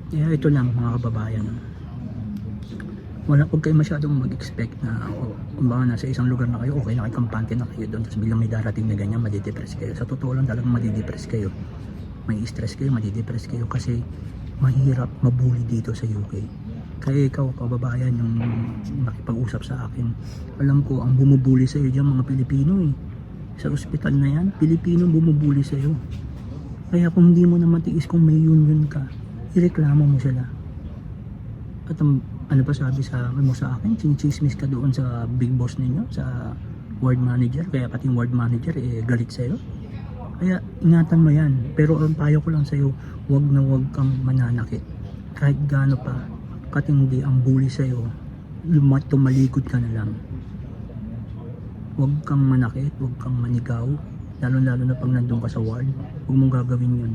Kaya ito lang mga kababayan, huwag kayo masyadong mag-expect na kung baka nasa isang lugar na kayo, okay, nakikampante na kayo doon, tapos biglang may darating na ganyan, madidepress kayo. Sa totoo lang talagang madidepress kayo, may stress kayo, madidepress kayo, kasi mahirap mabully dito sa UK. Kaya ikaw kababayan yung nakipag-usap sa akin, alam ko ang bumubuli sa iyo diyan mga Pilipino eh. Sa ospital na yan, Pilipino bumubuli sa iyo. Kaya kung hindi mo na matiis, kung may union ka, ireklamo mo sila. At ano pa sabi mo sa akin, chinichismis ka doon sa big boss ninyo, sa ward manager, kaya pati yung ward manager galit sa'yo. Kaya ingatan mo yan, pero ang payo ko lang sa'yo, wag na wag kang mananakit. Kahit gaano pa katindi ang bully sa'yo, tumalikod ka na lang. Wag kang manakit, wag kang manigaw, lalo na pag nandun ka sa ward, huwag mong gagawin yun.